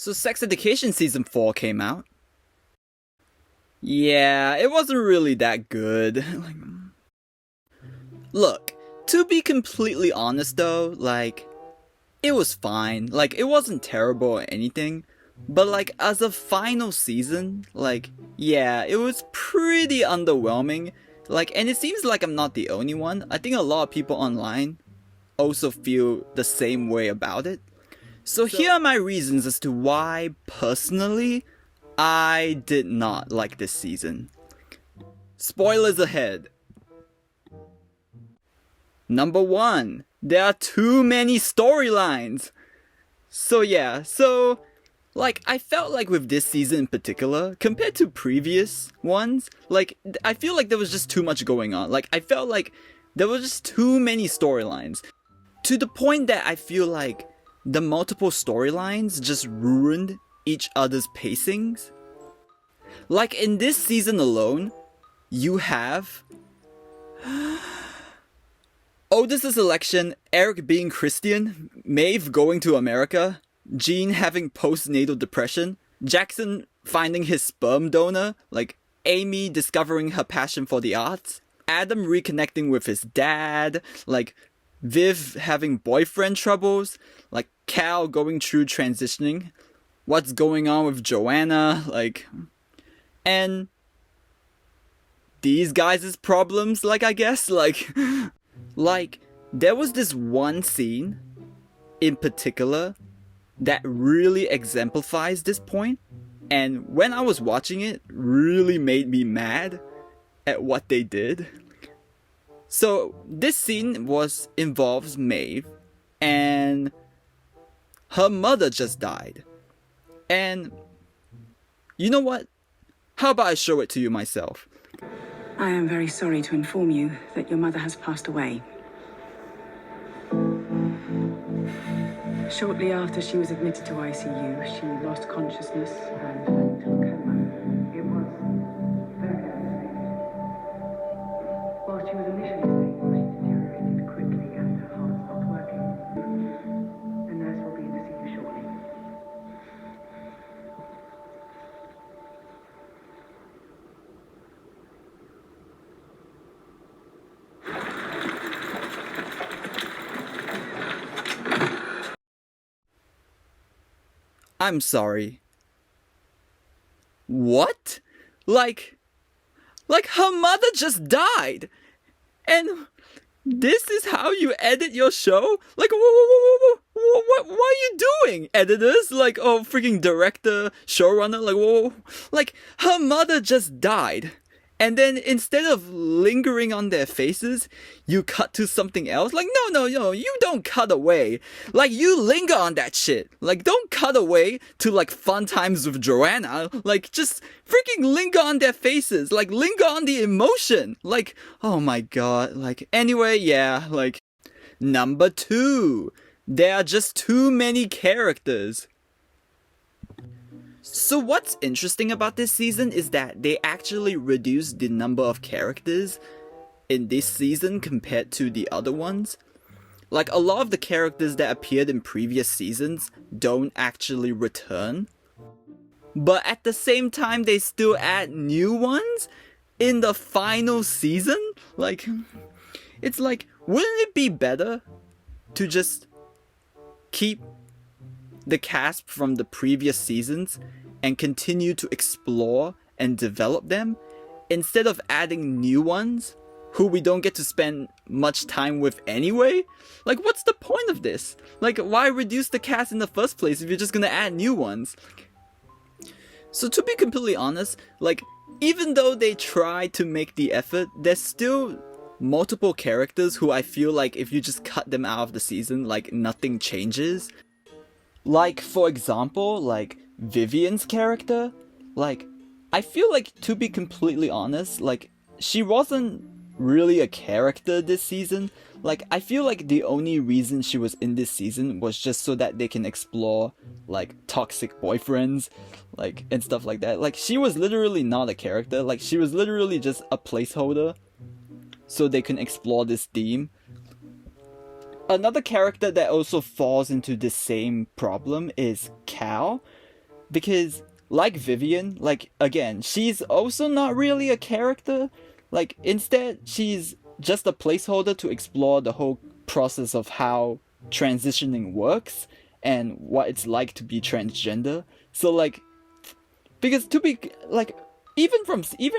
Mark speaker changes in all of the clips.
Speaker 1: So Sex Education Season 4 came out. Yeah, it wasn't really that good. Look, to be completely honest though, it was fine. It wasn't terrible or anything. But as a final season, yeah, it was pretty underwhelming. And it seems like I'm not the only one. I think a lot of people online also feel the same way about it. So here are my reasons as to why, personally, I did not like this season. Spoilers ahead. Number 1, there are too many storylines. I felt like with this season in particular, compared to previous ones, I feel like there was just too much going on. I felt like there was just too many storylines. To the point that I feel like the multiple storylines just ruined each other's pacings. In this season alone, you have Otis's election, Eric being Christian, Maeve going to America, Jean having postnatal depression, Jackson finding his sperm donor, Amy discovering her passion for the arts, Adam reconnecting with his dad, Viv having boyfriend troubles, Cal going through transitioning, what's going on with Joanna, and these guys' problems, I guess, there was this one scene in particular that really exemplifies this point, and when I was watching it, really made me mad at what they did. So this scene involves Maeve, and her mother just died. And you know what? How about I show it to you myself?
Speaker 2: I am very sorry to inform you that your mother has passed away. Shortly after she was admitted to ICU, she lost consciousness and went into a coma. It was very devastating. While she was initially stable, she deteriorated quickly and her heart stopped working. The nurse will be in to see you shortly.
Speaker 1: I'm sorry. What? Her mother just died! And this is how you edit your show? What are you doing, editors? Freaking director, showrunner, whoa. Her mother just died. And then instead of lingering on their faces, you cut to something else? No, you don't cut away. You linger on that shit. Don't cut away to, fun times with Joanna. Just freaking linger on their faces. Linger on the emotion. Oh my god. Anyway, yeah, Number 2. There are just too many characters. So what's interesting about this season is that they actually reduced the number of characters in this season compared to the other ones. A lot of the characters that appeared in previous seasons don't actually return. But at the same time, they still add new ones in the final season? It's wouldn't it be better to just keep the cast from the previous seasons and continue to explore and develop them instead of adding new ones who we don't get to spend much time with anyway? What's the point of this? Why reduce the cast in the first place if you're just gonna add new ones? So to be completely honest, even though they try to make the effort, there's still multiple characters who I feel if you just cut them out of the season, nothing changes. For example, Vivian's character, I feel to be completely honest, she wasn't really a character this season. I feel the only reason she was in this season was just so that they can explore, toxic boyfriends, and stuff like that. She was literally not a character, she was literally just a placeholder so they can explore this theme. Another character that also falls into the same problem is Cal. Because like Vivian, like again, she's also not really a character. Like instead, she's just a placeholder to explore the whole process of how transitioning works and what it's like to be transgender. So like because to be like even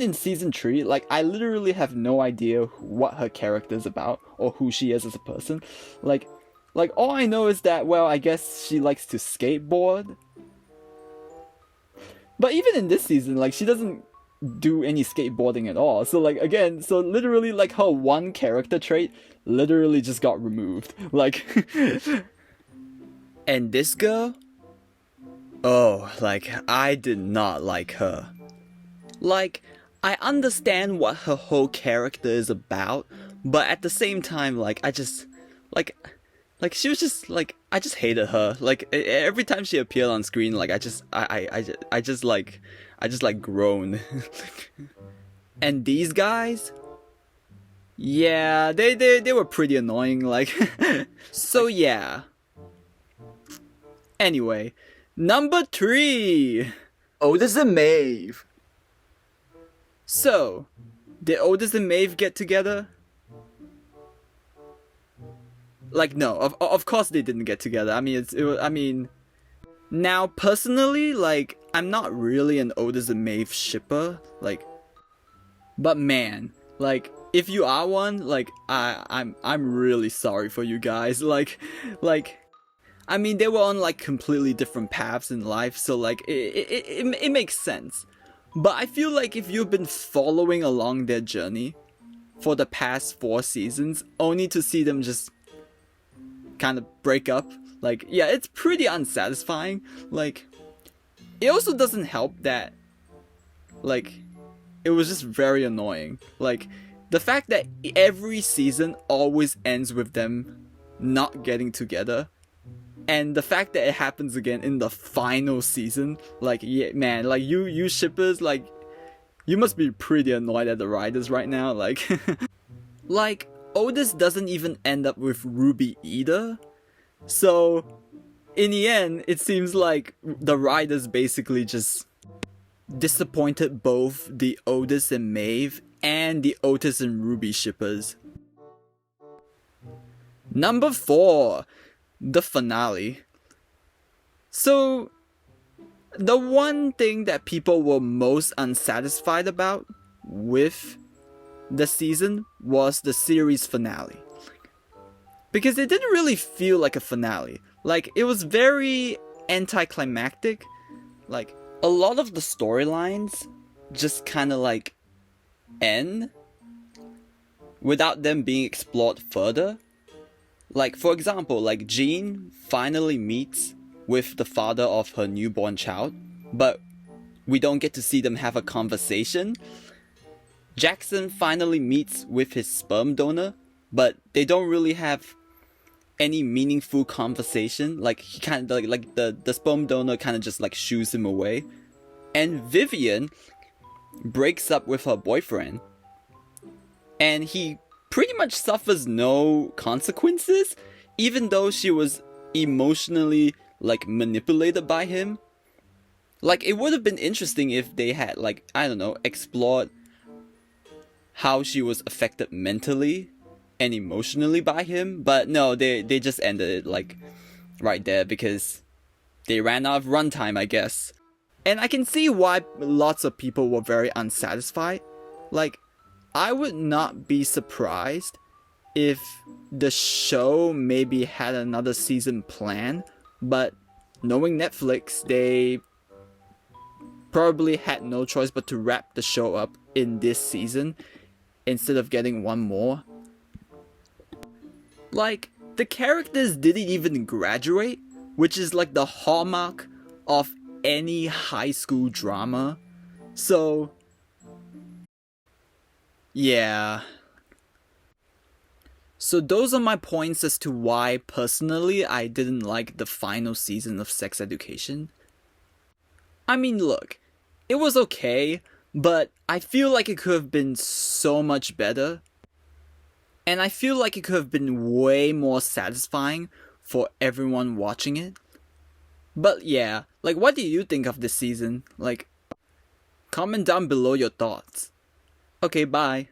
Speaker 1: in season 3, like I literally have no idea what her character is about or who she is as a person. Like all I know is that, well, I guess she likes to skateboard. But even in this season, like she doesn't do any skateboarding at all. So like again, so literally like her one character trait literally just got removed. Like and this girl, oh, like I did not like her. Like, I understand what her whole character is about, but at the same time, like, I just, like she was just, like, I just hated her. Like, every time she appeared on screen, like, I just, like, groaned. And these guys? Yeah, they were pretty annoying, like, so yeah. Anyway, number 3! Otis and Maeve. So, did Otis and Maeve get together? Like, no, of course they didn't get together. I mean, I mean, now personally, like, I'm not really an Otis and Maeve shipper, like, but man, like, if you are one, like, I'm really sorry for you guys, like, I mean, they were on like completely different paths in life, so like, it makes sense. But I feel like if you've been following along their journey for the past 4 seasons, only to see them just kind of break up, like, yeah, it's pretty unsatisfying. Like, it also doesn't help that, like, it was just very annoying. Like, the fact that every season always ends with them not getting together, and the fact that it happens again in the final season, like, yeah, man, like, you shippers, like, you must be pretty annoyed at the writers right now, like. Like, Otis doesn't even end up with Ruby either. So, in the end, it seems like the writers basically just disappointed both the Otis and Maeve and the Otis and Ruby shippers. Number 4. The finale. So, the one thing that people were most unsatisfied about with the season was the series finale. Because it didn't really feel like a finale. Like, it was very anticlimactic. Like, a lot of the storylines just kind of like end without them being explored further. Like, for example, like Jean finally meets with the father of her newborn child, but we don't get to see them have a conversation. Jackson finally meets with his sperm donor, but they don't really have any meaningful conversation. Like, he kind of like the sperm donor kind of just like shoos him away. And Vivian breaks up with her boyfriend, and he pretty much suffers no consequences, even though she was emotionally like manipulated by him. Like, it would have been interesting if they had, like, I don't know, explored how she was affected mentally and emotionally by him, but no, they just ended it like right there because they ran out of runtime, I guess. And I can see why lots of people were very unsatisfied. Like, I would not be surprised if the show maybe had another season planned, but knowing Netflix, they probably had no choice but to wrap the show up in this season instead of getting one more. Like, the characters didn't even graduate, which is like the hallmark of any high school drama. So, yeah. So those are my points as to why, personally, I didn't like the final season of Sex Education. I mean, look, it was okay, but I feel like it could have been so much better. And I feel like it could have been way more satisfying for everyone watching it. But yeah, like, what do you think of this season? Like, comment down below your thoughts. Okay, bye.